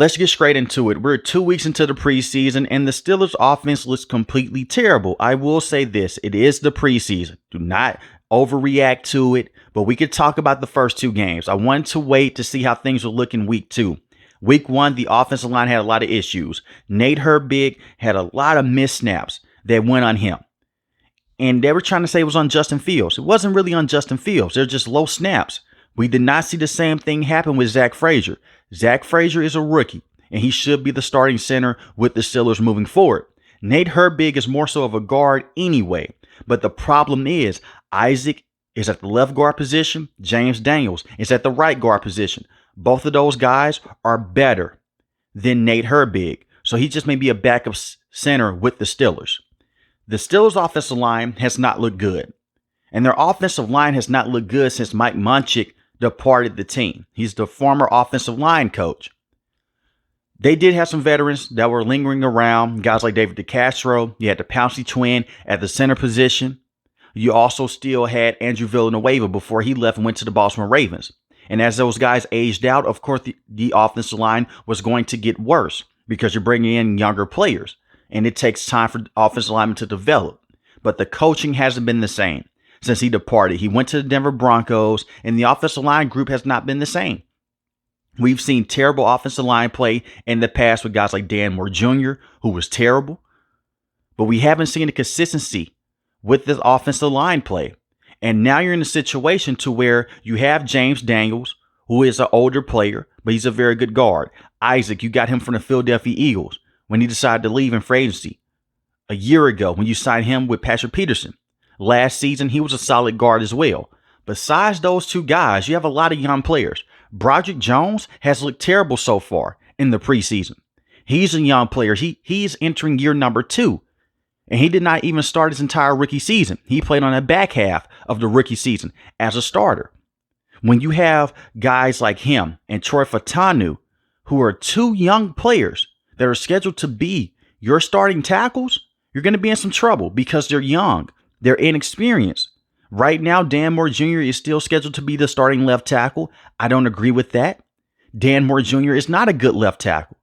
let's get straight into it. We're 2 weeks into the preseason, and the Steelers' offense looks completely terrible. I will say this. It is the preseason. Do not overreact to it, but we could talk about the first two games. I wanted to wait to see how things would look in week 2. Week 1, the offensive line had a lot of issues. Nate Herbig had a lot of missed snaps that went on him. And they were trying to say it was on Justin Fields. It wasn't really on Justin Fields. They're just low snaps. We did not see the same thing happen with Zach Frazier. Zach Frazier is a rookie, and he should be the starting center with the Steelers moving forward. Nate Herbig is more so of a guard anyway. But the problem is Aiyuk is at the left guard position. James Daniels is at the right guard position. Both of those guys are better than Nate Herbig. So he just may be a backup center with the Steelers. The Steelers' offensive line has not looked good. And their offensive line has not looked good since Mike Munchak departed the team. He's the former offensive line coach. They did have some veterans that were lingering around. Guys like David DeCastro. You had the Pouncey twin at the center position. You also still had Andrew Villanueva before he left and went to the Baltimore Ravens. And as those guys aged out, of course, the offensive line was going to get worse because you're bringing in younger players. And it takes time for offensive linemen to develop. But the coaching hasn't been the same since he departed. He went to the Denver Broncos, and the offensive line group has not been the same. We've seen terrible offensive line play in the past with guys like Dan Moore Jr., who was terrible. But we haven't seen the consistency with this offensive line play. And now you're in a situation to where you have James Daniels, who is an older player, but he's a very good guard. Aiyuk, you got him from the Philadelphia Eagles when he decided to leave in free agency. A year ago, when you signed him with Patrick Peterson. Last season, he was a solid guard as well. Besides those two guys, you have a lot of young players. Broderick Jones has looked terrible so far in the preseason. He's a young player. He's entering year number 2. And he did not even start his entire rookie season. He played on the back half of the rookie season as a starter. When you have guys like him and Troy Fautanu, who are two young players that are scheduled to be your starting tackles, you're going to be in some trouble because they're young. They're inexperienced. Right now, Dan Moore Jr. is still scheduled to be the starting left tackle. I don't agree with that. Dan Moore Jr. is not a good left tackle.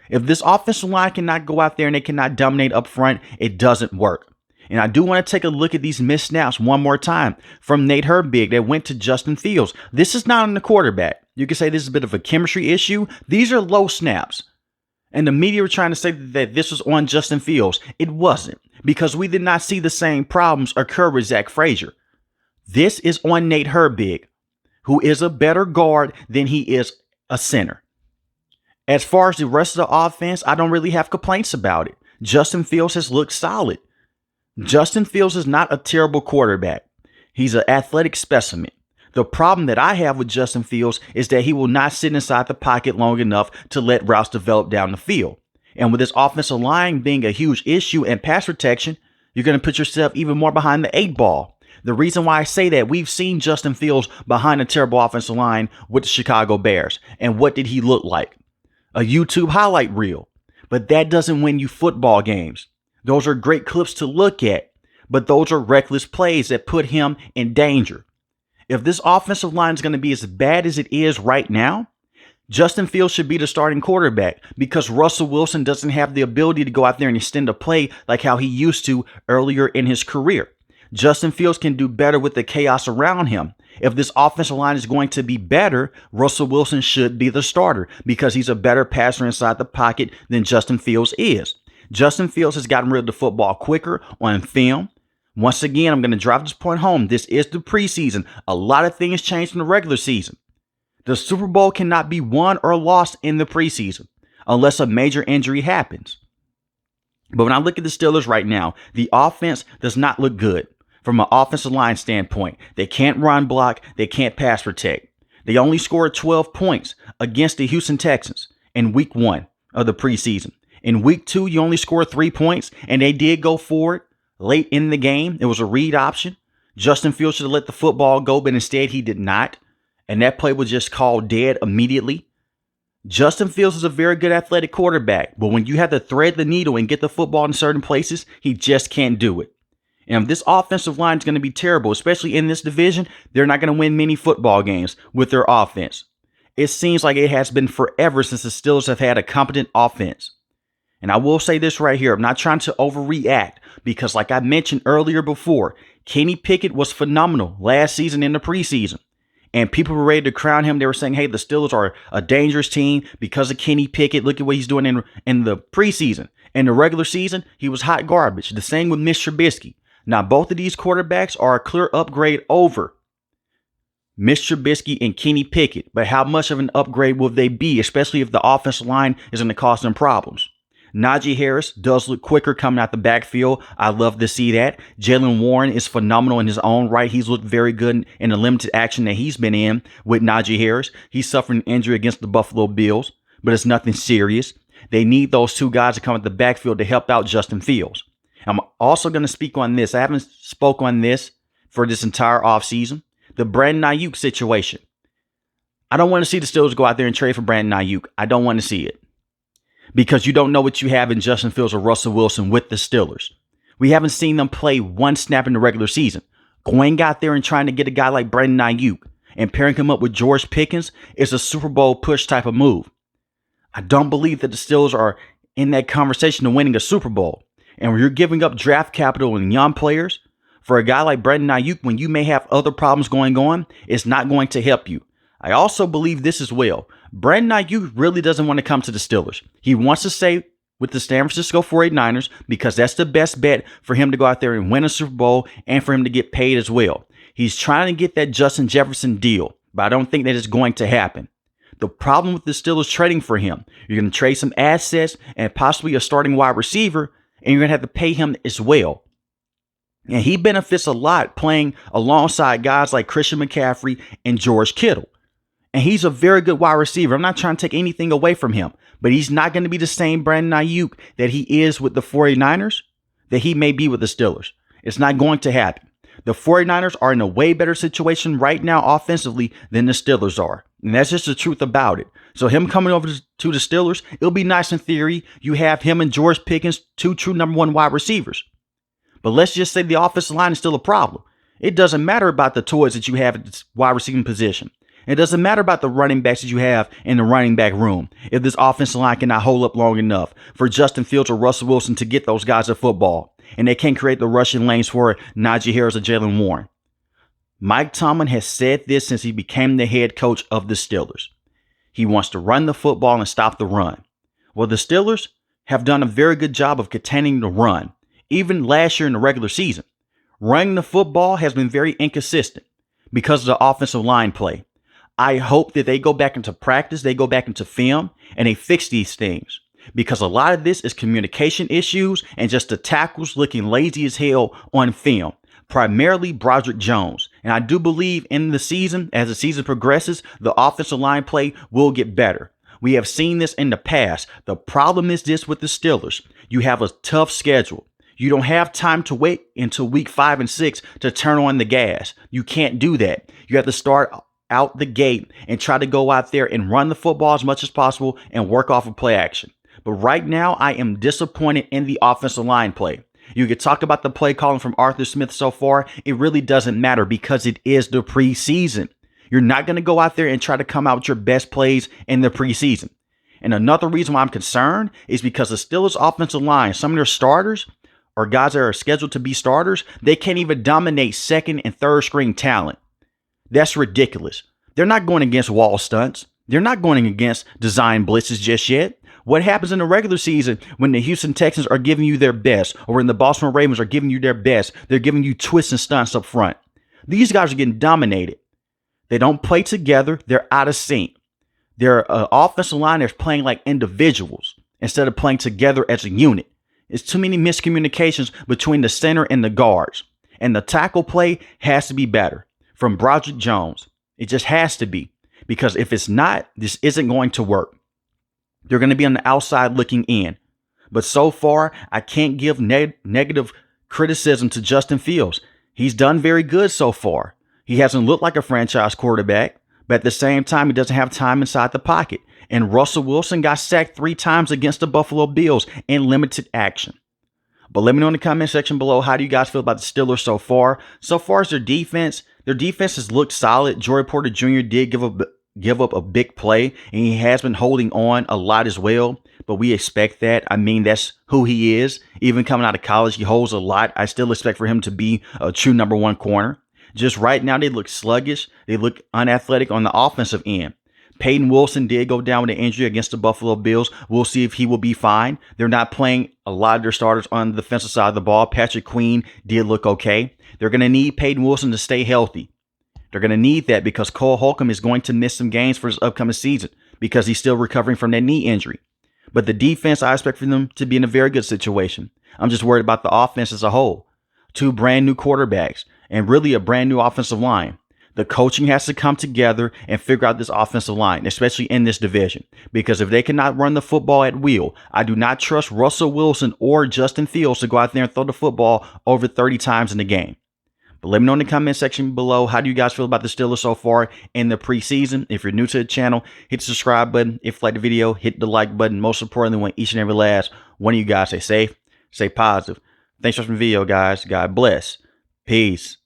If this offensive line cannot go out there and they cannot dominate up front, it doesn't work. And I do want to take a look at these missed snaps one more time from Nate Herbig that went to Justin Fields. This is not on the quarterback. You can say this is a bit of a chemistry issue. These are low snaps. And the media were trying to say that this was on Justin Fields. It wasn't, because we did not see the same problems occur with Zach Frazier. This is on Nate Herbig, who is a better guard than he is a center. As far as the rest of the offense, I don't really have complaints about it. Justin Fields has looked solid. Justin Fields is not a terrible quarterback. He's an athletic specimen. The problem that I have with Justin Fields is that he will not sit inside the pocket long enough to let routes develop down the field. And with this offensive line being a huge issue in pass protection, you're going to put yourself even more behind the 8 ball. The reason why I say that, we've seen Justin Fields behind a terrible offensive line with the Chicago Bears. And what did he look like? A YouTube highlight reel. But that doesn't win you football games. Those are great clips to look at, but those are reckless plays that put him in danger. If this offensive line is going to be as bad as it is right now, Justin Fields should be the starting quarterback because Russell Wilson doesn't have the ability to go out there and extend a play like how he used to earlier in his career. Justin Fields can do better with the chaos around him. If this offensive line is going to be better, Russell Wilson should be the starter because he's a better passer inside the pocket than Justin Fields is. Justin Fields has gotten rid of the football quicker on film. Once again, I'm going to drive this point home. This is the preseason. A lot of things changed in the regular season. The Super Bowl cannot be won or lost in the preseason unless a major injury happens. But when I look at the Steelers right now, the offense does not look good. From an offensive line standpoint, they can't run block, they can't pass protect. They only scored 12 points against the Houston Texans in week 1 of the preseason. In week 2, you only scored 3 points, and they did go for it late in the game. It was a read option. Justin Fields should have let the football go, but instead he did not. And that play was just called dead immediately. Justin Fields is a very good athletic quarterback, but when you have to thread the needle and get the football in certain places, he just can't do it. And if this offensive line is going to be terrible, especially in this division, they're not going to win many football games with their offense. It seems like it has been forever since the Steelers have had a competent offense. And I will say this right here. I'm not trying to overreact because, like I mentioned earlier before, Kenny Pickett was phenomenal last season in the preseason. And people were ready to crown him. They were saying, hey, the Steelers are a dangerous team because of Kenny Pickett. Look at what he's doing in the preseason. In the regular season, he was hot garbage. The same with Mitch Trubisky. Now, both of these quarterbacks are a clear upgrade over Mitch Trubisky and Kenny Pickett. But how much of an upgrade will they be, especially if the offensive line is going to cause them problems? Najee Harris does look quicker coming out the backfield. I love to see that. Jaylen Warren is phenomenal in his own right. He's looked very good in the limited action that he's been in with Najee Harris. He's suffering an injury against the Buffalo Bills, but it's nothing serious. They need those two guys to come at the backfield to help out Justin Fields. I'm also going to speak on this. I haven't spoke on this for this entire offseason. The Brandon Aiyuk situation. I don't want to see the Steelers go out there and trade for Brandon Aiyuk. I don't want to see it. Because you don't know what you have in Justin Fields or Russell Wilson with the Steelers. We haven't seen them play one snap in the regular season. Going out there and trying to get a guy like Brandon Aiyuk and pairing him up with George Pickens is a Super Bowl push type of move. I don't believe that the Steelers are in that conversation of winning a Super Bowl. And when you're giving up draft capital and young players for a guy like Brandon Aiyuk when you may have other problems going on, it's not going to help you. I also believe this as well. Brandon Aiyuk really doesn't want to come to the Steelers. He wants to stay with the San Francisco 49ers because that's the best bet for him to go out there and win a Super Bowl and for him to get paid as well. He's trying to get that Justin Jefferson deal, but I don't think that it's going to happen. The problem with the Steelers trading for him, you're going to trade some assets and possibly a starting wide receiver, and you're going to have to pay him as well. And he benefits a lot playing alongside guys like Christian McCaffrey and George Kittle. And he's a very good wide receiver. I'm not trying to take anything away from him, but he's not going to be the same Brandon Aiyuk that he is with the 49ers, that he may be with the Steelers. It's not going to happen. The 49ers are in a way better situation right now offensively than the Steelers are. And that's just the truth about it. So him coming over to the Steelers, it'll be nice in theory. You have him and George Pickens, two true number one wide receivers. But let's just say the offensive line is still a problem. It doesn't matter about the toys that you have at the wide receiving position. It doesn't matter about the running backs that you have in the running back room if this offensive line cannot hold up long enough for Justin Fields or Russell Wilson to get those guys a football. And they can't create the rushing lanes for Najee Harris or Jaylen Warren. Mike Tomlin has said this since he became the head coach of the Steelers. He wants to run the football and stop the run. Well, the Steelers have done a very good job of containing the run, even last year in the regular season. Running the football has been very inconsistent because of the offensive line play. I hope that they go back into practice, they go back into film, and they fix these things. Because a lot of this is communication issues and just the tackles looking lazy as hell on film. Primarily Broderick Jones. And I do believe in the season, as the season progresses, the offensive line play will get better. We have seen this in the past. The problem is this with the Steelers. You have a tough schedule. You don't have time to wait until week 5 and 6 to turn on the gas. You can't do that. You have to start out the gate and try to go out there and run the football as much as possible and work off of play action. But right now, I am disappointed in the offensive line play. You could talk about the play calling from Arthur Smith so far. It really doesn't matter because it is the preseason. You're not going to go out there and try to come out with your best plays in the preseason. And another reason why I'm concerned is because the Steelers' offensive line, some of their starters or guys that are scheduled to be starters, they can't even dominate second and third string talent. That's ridiculous. They're not going against wall stunts. They're not going against design blitzes just yet. What happens in the regular season when the Houston Texans are giving you their best or when the Baltimore Ravens are giving you their best? They're giving you twists and stunts up front. These guys are getting dominated. They don't play together. They're out of sync. Their offensive line is playing like individuals instead of playing together as a unit. It's too many miscommunications between the center and the guards. And the tackle play has to be better from Broderick Jones. It just has to be. Because if it's not, this isn't going to work. They're going to be on the outside looking in. But so far, I can't give negative criticism to Justin Fields. He's done very good so far. He hasn't looked like a franchise quarterback, but at the same time, he doesn't have time inside the pocket. And Russell Wilson got sacked 3 times against the Buffalo Bills in limited action. But let me know in the comment section below, how do you guys feel about the Steelers so far? So far as their defense has looked solid. Joey Porter Jr. did give up give up a big play, and he has been holding on a lot as well. But we expect that. I mean, that's who he is. Even coming out of college, he holds a lot. I still expect for him to be a true number one corner. Just right now, they look sluggish. They look unathletic on the offensive end. Peyton Wilson did go down with an injury against the Buffalo Bills. We'll see if he will be fine. They're not playing a lot of their starters on the defensive side of the ball. Patrick Queen did look okay. They're going to need Peyton Wilson to stay healthy. They're going to need that because Cole Holcomb is going to miss some games for his upcoming season because he's still recovering from that knee injury. But the defense, I expect for them to be in a very good situation. I'm just worried about the offense as a whole. 2 brand new quarterbacks and really a brand new offensive line. The coaching has to come together and figure out this offensive line, especially in this division. Because if they cannot run the football at will, I do not trust Russell Wilson or Justin Fields to go out there and throw the football over 30 times in the game. But let me know in the comment section below, how do you guys feel about the Steelers so far in the preseason? If you're new to the channel, hit the subscribe button. If you like the video, hit the like button. Most importantly, want each and every last one of you guys stay safe, stay positive. Thanks for watching the video, guys. God bless. Peace.